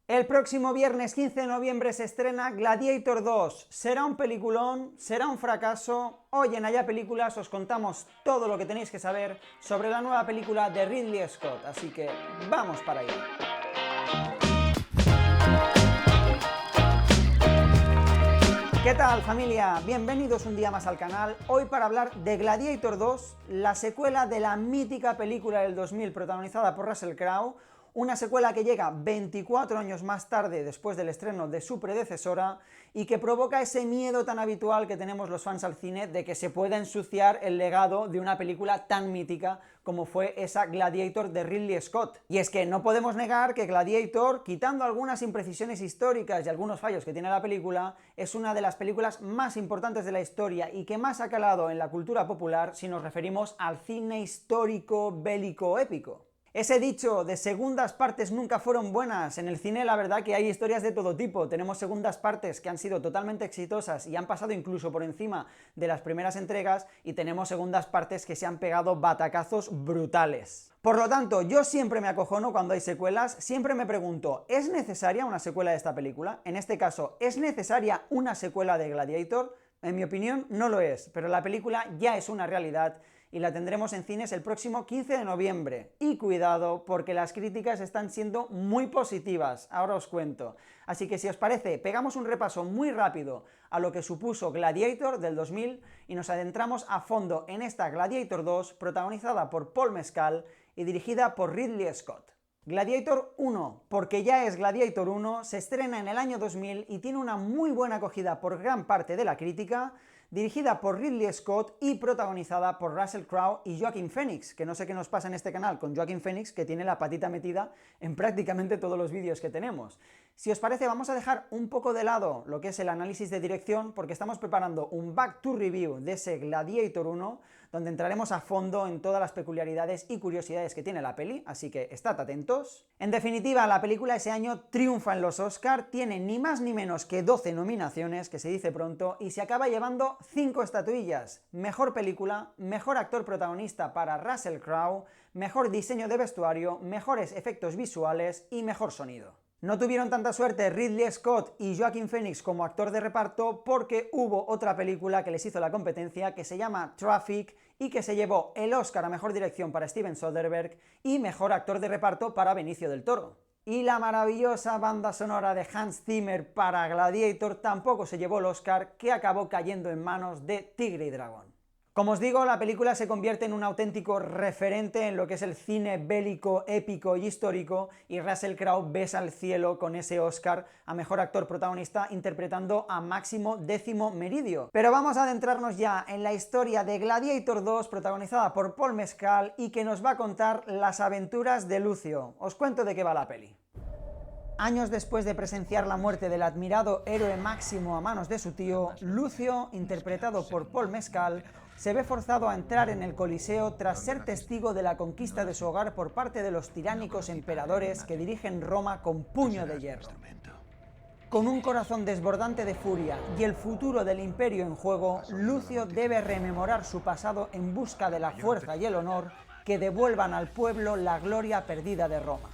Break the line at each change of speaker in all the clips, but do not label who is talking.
El próximo viernes 15 de noviembre se estrena Gladiator 2. ¿Será un peliculón? ¿Será un fracaso? Hoy en Allá Películas os contamos todo lo que tenéis que saber sobre la nueva película de Ridley Scott, así que vamos para allá. ¿Qué tal, familia? Bienvenidos un día más al canal, hoy para hablar de Gladiator 2, la secuela de la mítica película del 2000 protagonizada por Russell Crowe, una secuela que llega 24 años más tarde después del estreno de su predecesora y que provoca ese miedo tan habitual que tenemos los fans al cine de que se pueda ensuciar el legado de una película tan mítica como fue esa Gladiator de Ridley Scott. Y es que no podemos negar que Gladiator, quitando algunas imprecisiones históricas y algunos fallos que tiene la película, es una de las películas más importantes de la historia y que más ha calado en la cultura popular si nos referimos al cine histórico bélico épico. Ese dicho de segundas partes nunca fueron buenas, en el cine la verdad que hay historias de todo tipo, tenemos segundas partes que han sido totalmente exitosas y han pasado incluso por encima de las primeras entregas, y tenemos segundas partes que se han pegado batacazos brutales. Por lo tanto, yo siempre me acojono cuando hay secuelas, siempre me pregunto, ¿es necesaria una secuela de esta película? En este caso, ¿es necesaria una secuela de Gladiator? En mi opinión, no lo es, pero la película ya es una realidad y la tendremos en cines el próximo 15 de noviembre. Y cuidado, porque las críticas están siendo muy positivas, ahora os cuento. Así que si os parece, pegamos un repaso muy rápido a lo que supuso Gladiator del 2000 y nos adentramos a fondo en esta Gladiator 2, protagonizada por Paul Mescal y dirigida por Ridley Scott. Gladiator 1, porque ya es Gladiator 1, se estrena en el año 2000 y tiene una muy buena acogida por gran parte de la crítica, dirigida por Ridley Scott y protagonizada por Russell Crowe y Joaquin Phoenix, que no sé qué nos pasa en este canal con Joaquin Phoenix, que tiene la patita metida en prácticamente todos los vídeos que tenemos. Si os parece, vamos a dejar un poco de lado lo que es el análisis de dirección, porque estamos preparando un back to review de ese Gladiator 1, donde entraremos a fondo en todas las peculiaridades y curiosidades que tiene la peli, así que estad atentos. En definitiva, la película ese año triunfa en los Oscar, tiene ni más ni menos que 12 nominaciones, que se dice pronto, y se acaba llevando 5 estatuillas: mejor película, mejor actor protagonista para Russell Crowe, mejor diseño de vestuario, mejores efectos visuales y mejor sonido. No tuvieron tanta suerte Ridley Scott y Joaquin Phoenix como actor de reparto, porque hubo otra película que les hizo la competencia, que se llama Traffic, y que se llevó el Oscar a mejor dirección para Steven Soderbergh y mejor actor de reparto para Benicio del Toro. Y la maravillosa banda sonora de Hans Zimmer para Gladiator tampoco se llevó el Oscar, que acabó cayendo en manos de Tigre y Dragón. Como os digo, la película se convierte en un auténtico referente en lo que es el cine bélico, épico y histórico, y Russell Crowe besa el cielo con ese Oscar a mejor actor protagonista interpretando a Máximo Décimo Meridio. Pero vamos a adentrarnos ya en la historia de Gladiator 2, protagonizada por Paul Mescal, y que nos va a contar las aventuras de Lucio. Os cuento de qué va la peli. Años después de presenciar la muerte del admirado héroe Máximo a manos de su tío, Lucio, interpretado por Paul Mescal, se ve forzado a entrar en el Coliseo tras ser testigo de la conquista de su hogar por parte de los tiránicos emperadores que dirigen Roma con puño de hierro. Con un corazón desbordante de furia y el futuro del imperio en juego, Lucio debe rememorar su pasado en busca de la fuerza y el honor que devuelvan al pueblo la gloria perdida de Roma.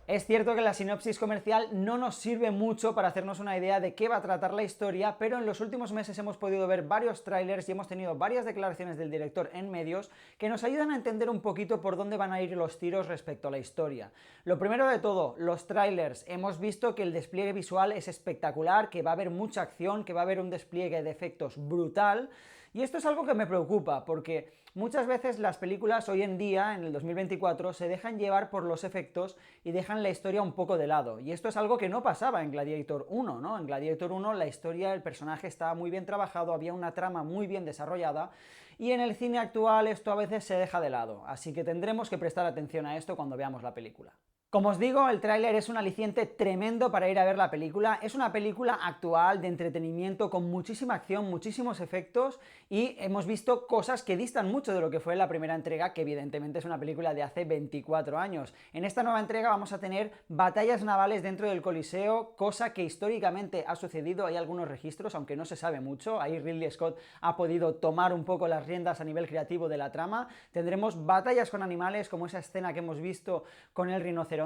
Es cierto que la sinopsis comercial no nos sirve mucho para hacernos una idea de qué va a tratar la historia, pero en los últimos meses hemos podido ver varios trailers y hemos tenido varias declaraciones del director en medios que nos ayudan a entender un poquito por dónde van a ir los tiros respecto a la historia. Lo primero de todo, los trailers. Hemos visto que el despliegue visual es espectacular, que va a haber mucha acción, que va a haber un despliegue de efectos brutal, y esto es algo que me preocupa, porque muchas veces las películas hoy en día, en el 2024, se dejan llevar por los efectos y dejan la historia un poco de lado, y esto es algo que no pasaba en Gladiator 1, ¿no? En Gladiator 1 la historia, el personaje estaba muy bien trabajado, había una trama muy bien desarrollada, y en el cine actual esto a veces se deja de lado, así que tendremos que prestar atención a esto cuando veamos la película. Como os digo, el tráiler es un aliciente tremendo para ir a ver la película. Es una película actual de entretenimiento con muchísima acción, muchísimos efectos y hemos visto cosas que distan mucho de lo que fue la primera entrega, que evidentemente es una película de hace 24 años. En esta nueva entrega vamos a tener batallas navales dentro del Coliseo, cosa que históricamente ha sucedido. Hay algunos registros, aunque no se sabe mucho. Ahí Ridley Scott ha podido tomar un poco las riendas a nivel creativo de la trama. Tendremos batallas con animales, como esa escena que hemos visto con el rinoceronte.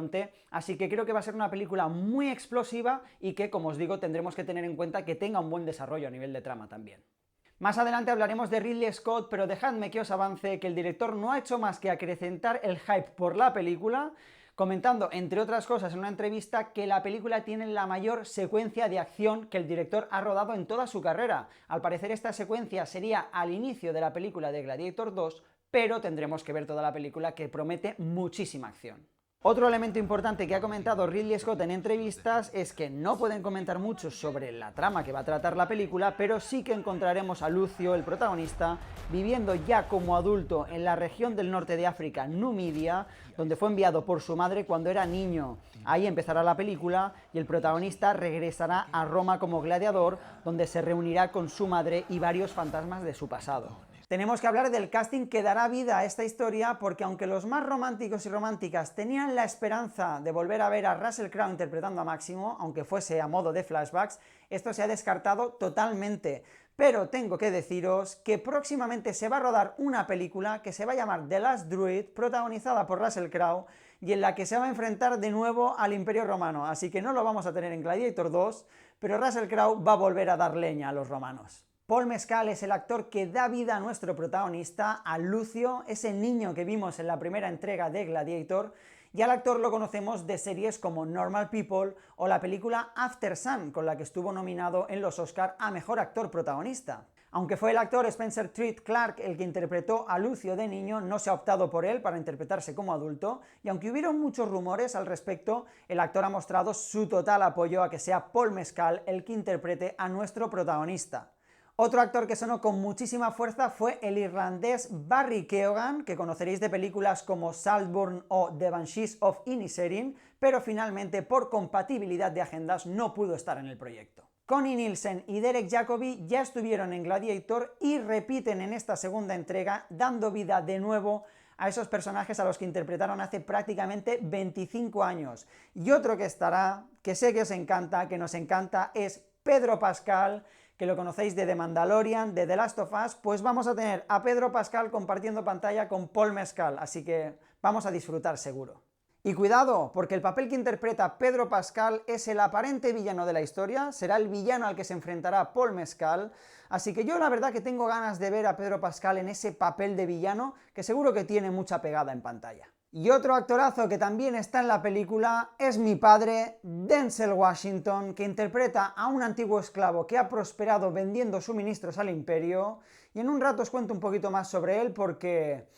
Así que creo que va a ser una película muy explosiva y que, como os digo, tendremos que tener en cuenta que tenga un buen desarrollo a nivel de trama también. Más adelante hablaremos de Ridley Scott, pero dejadme que os avance que el director no ha hecho más que acrecentar el hype por la película, comentando, entre otras cosas, en una entrevista que la película tiene la mayor secuencia de acción que el director ha rodado en toda su carrera. Al parecer esta secuencia sería al inicio de la película de Gladiator 2, pero tendremos que ver toda la película, que promete muchísima acción. Otro elemento importante que ha comentado Ridley Scott en entrevistas es que no pueden comentar mucho sobre la trama que va a tratar la película, pero sí que encontraremos a Lucio, el protagonista, viviendo ya como adulto en la región del norte de África, Numidia, donde fue enviado por su madre cuando era niño. Ahí empezará la película y el protagonista regresará a Roma como gladiador, donde se reunirá con su madre y varios fantasmas de su pasado. Tenemos que hablar del casting que dará vida a esta historia, porque aunque los más románticos y románticas tenían la esperanza de volver a ver a Russell Crowe interpretando a Máximo, aunque fuese a modo de flashbacks, esto se ha descartado totalmente. Pero tengo que deciros que próximamente se va a rodar una película que se va a llamar The Last Druid, protagonizada por Russell Crowe, y en la que se va a enfrentar de nuevo al Imperio Romano, así que no lo vamos a tener en Gladiator 2, pero Russell Crowe va a volver a dar leña a los romanos. Paul Mescal es el actor que da vida a nuestro protagonista, a Lucio, ese niño que vimos en la primera entrega de Gladiator, y al actor lo conocemos de series como Normal People o la película After Sun, con la que estuvo nominado en los Oscar a Mejor Actor Protagonista. Aunque fue el actor Spencer Treat Clark el que interpretó a Lucio de niño, no se ha optado por él para interpretarse como adulto, y aunque hubieron muchos rumores al respecto, el actor ha mostrado su total apoyo a que sea Paul Mescal el que interprete a nuestro protagonista. Otro actor que sonó con muchísima fuerza fue el irlandés Barry Keoghan, que conoceréis de películas como Saltburn o The Banshees of Inisherin, pero finalmente por compatibilidad de agendas no pudo estar en el proyecto. Connie Nielsen y Derek Jacobi ya estuvieron en Gladiator y repiten en esta segunda entrega, dando vida de nuevo a esos personajes a los que interpretaron hace prácticamente 25 años. Y otro que estará, que sé que os encanta, que nos encanta, es Pedro Pascal, que lo conocéis de The Mandalorian, de The Last of Us. Pues vamos a tener a Pedro Pascal compartiendo pantalla con Paul Mescal, así que vamos a disfrutar seguro. Y cuidado, porque el papel que interpreta Pedro Pascal es el aparente villano de la historia, será el villano al que se enfrentará Paul Mescal, así que yo la verdad que tengo ganas de ver a Pedro Pascal en ese papel de villano, que seguro que tiene mucha pegada en pantalla. Y otro actorazo que también está en la película es mi padre, Denzel Washington, que interpreta a un antiguo esclavo que ha prosperado vendiendo suministros al imperio, y en un rato os cuento un poquito más sobre él porque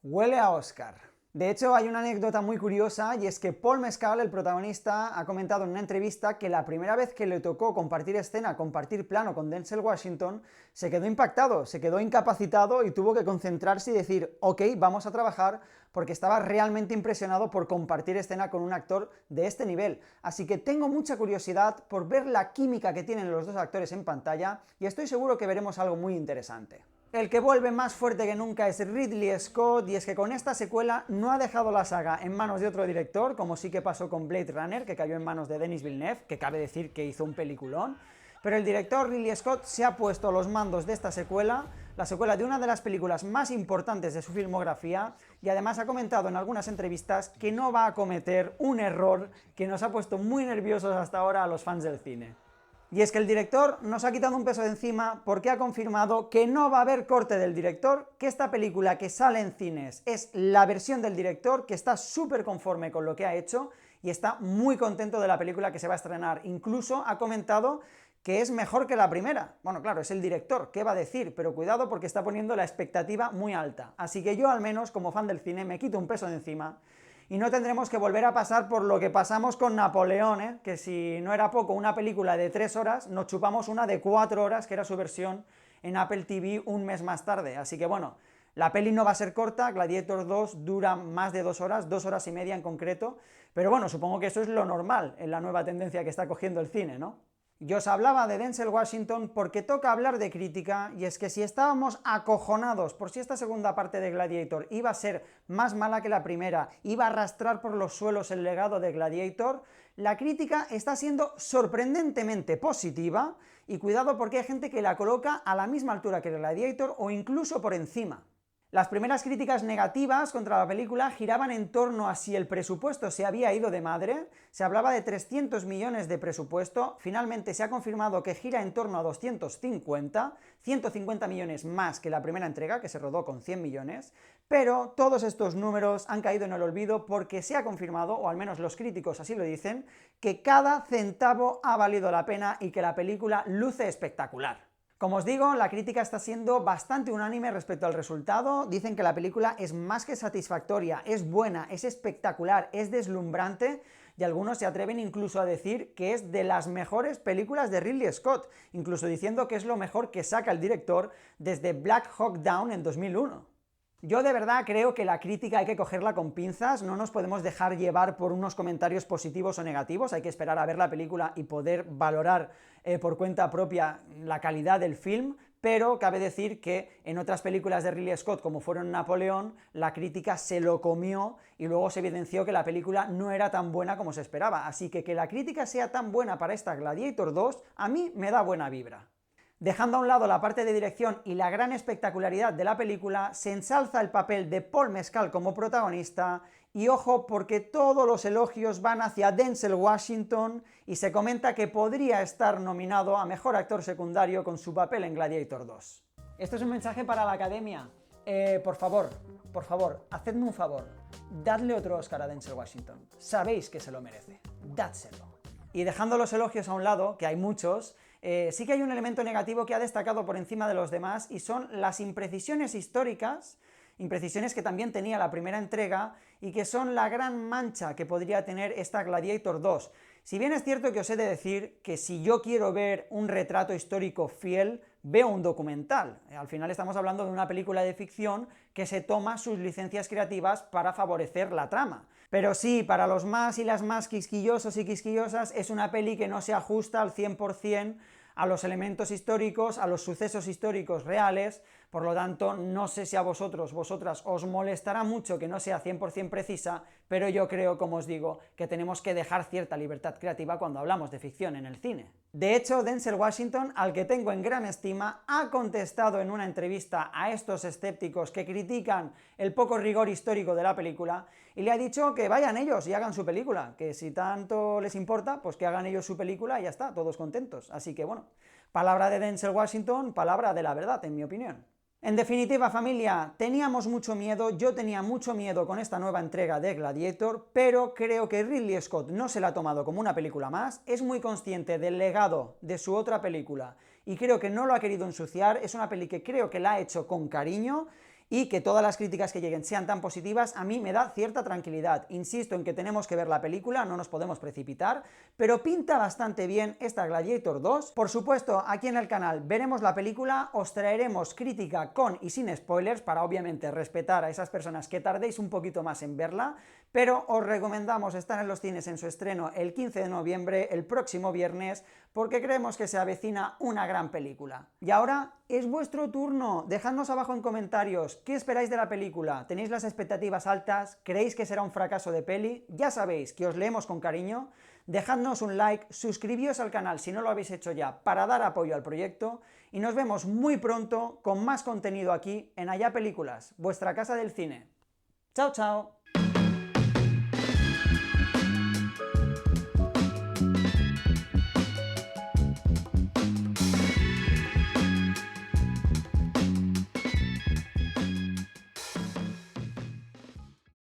huele a Oscar. De hecho, hay una anécdota muy curiosa, y es que Paul Mescal, el protagonista, ha comentado en una entrevista que la primera vez que le tocó compartir escena, compartir plano con Denzel Washington, se quedó impactado, se quedó incapacitado y tuvo que concentrarse y decir, ok, vamos a trabajar, porque estaba realmente impresionado por compartir escena con un actor de este nivel. Así que tengo mucha curiosidad por ver la química que tienen los dos actores en pantalla, y estoy seguro que veremos algo muy interesante. El que vuelve más fuerte que nunca es Ridley Scott, y es que con esta secuela no ha dejado la saga en manos de otro director, como sí que pasó con Blade Runner, que cayó en manos de Denis Villeneuve, que cabe decir que hizo un peliculón, pero el director Ridley Scott se ha puesto a los mandos de esta secuela, la secuela de una de las películas más importantes de su filmografía, y además ha comentado en algunas entrevistas que no va a cometer un error que nos ha puesto muy nerviosos hasta ahora a los fans del cine. Y es que el director nos ha quitado un peso de encima porque ha confirmado que no va a haber corte del director, que esta película que sale en cines es la versión del director, que está súper conforme con lo que ha hecho y está muy contento de la película que se va a estrenar. Incluso ha comentado que es mejor que la primera. Bueno, claro, es el director, ¿qué va a decir? Pero cuidado porque está poniendo la expectativa muy alta. Así que yo, al menos, como fan del cine, me quito un peso de encima y no tendremos que volver a pasar por lo que pasamos con Napoleón, ¿eh? Que si no era poco una película de 3 horas, nos chupamos una de 4 horas, que era su versión en Apple TV un mes más tarde. Así que bueno, La peli no va a ser corta, Gladiator 2 dura más de 2 horas y media en concreto, pero bueno, supongo que eso es lo normal en la nueva tendencia que está cogiendo el cine, ¿no? Yo os hablaba de Denzel Washington porque toca hablar de crítica, y es que si estábamos acojonados por si esta segunda parte de Gladiator iba a ser más mala que la primera, iba a arrastrar por los suelos el legado de Gladiator, la crítica está siendo sorprendentemente positiva, y cuidado porque hay gente que la coloca a la misma altura que Gladiator o incluso por encima. Las primeras críticas negativas contra la película giraban en torno a si el presupuesto se había ido de madre. Se hablaba de 300 millones de presupuesto, finalmente se ha confirmado que gira en torno a 250, 150 millones más que la primera entrega, que se rodó con 100 millones, pero todos estos números han caído en el olvido porque se ha confirmado, o al menos los críticos así lo dicen, que cada centavo ha valido la pena y que la película luce espectacular. Como os digo, la crítica está siendo bastante unánime respecto al resultado. Dicen que la película es más que satisfactoria, es buena, es espectacular, es deslumbrante, y algunos se atreven incluso a decir que es de las mejores películas de Ridley Scott, incluso diciendo que es lo mejor que saca el director desde Black Hawk Down en 2001. Yo de verdad creo que la crítica hay que cogerla con pinzas, no nos podemos dejar llevar por unos comentarios positivos o negativos, hay que esperar a ver la película y poder valorar por cuenta propia la calidad del film, pero cabe decir que en otras películas de Ridley Scott, como fueron Napoleón, la crítica se lo comió y luego se evidenció que la película no era tan buena como se esperaba, así que la crítica sea tan buena para esta Gladiator 2, a mí me da buena vibra. Dejando a un lado la parte de dirección y la gran espectacularidad de la película, se ensalza el papel de Paul Mescal como protagonista, y ojo porque todos los elogios van hacia Denzel Washington y se comenta que podría estar nominado a Mejor Actor Secundario con su papel en Gladiator 2. Esto es un mensaje para la Academia. Por favor, hacedme un favor, dadle otro Oscar a Denzel Washington. Sabéis que se lo merece, dádselo. Y dejando los elogios a un lado, que hay muchos, sí que hay un elemento negativo que ha destacado por encima de los demás, y son las imprecisiones históricas, imprecisiones que también tenía la primera entrega y que son la gran mancha que podría tener esta Gladiator 2. Si bien es cierto que os he de decir que si yo quiero ver un retrato histórico fiel, veo un documental. Al final estamos hablando de una película de ficción que se toma sus licencias creativas para favorecer la trama. Pero sí, para los más y las más quisquillosos y quisquillosas, es una peli que no se ajusta al 100% a los elementos históricos, a los sucesos históricos reales. Por lo tanto, no sé si a vosotras os molestará mucho que no sea 100% precisa, pero yo creo, como os digo, que tenemos que dejar cierta libertad creativa cuando hablamos de ficción en el cine. De hecho, Denzel Washington, al que tengo en gran estima, ha contestado en una entrevista a estos escépticos que critican el poco rigor histórico de la película, y le ha dicho que vayan ellos y hagan su película, que si tanto les importa, pues que hagan ellos su película y ya está, todos contentos. Así que bueno, palabra de Denzel Washington, palabra de la verdad, en mi opinión. En definitiva, familia, teníamos mucho miedo, yo tenía mucho miedo con esta nueva entrega de Gladiator, pero creo que Ridley Scott no se la ha tomado como una película más, es muy consciente del legado de su otra película y creo que no lo ha querido ensuciar, es una peli que creo que la ha hecho con cariño, y que todas las críticas que lleguen sean tan positivas, a mí me da cierta tranquilidad. Insisto en que tenemos que ver la película, no nos podemos precipitar, pero pinta bastante bien esta Gladiator 2. Por supuesto, aquí en el canal veremos la película, os traeremos crítica con y sin spoilers, para obviamente respetar a esas personas que tardéis un poquito más en verla, pero os recomendamos estar en los cines en su estreno el 15 de noviembre, el próximo viernes, porque creemos que se avecina una gran película. Y ahora es vuestro turno, dejadnos abajo en comentarios qué esperáis de la película, ¿tenéis las expectativas altas? ¿Creéis que será un fracaso de peli? Ya sabéis que os leemos con cariño, dejadnos un like, suscribíos al canal si no lo habéis hecho ya para dar apoyo al proyecto, y nos vemos muy pronto con más contenido aquí en Allá Películas, vuestra casa del cine. ¡Chao, chao!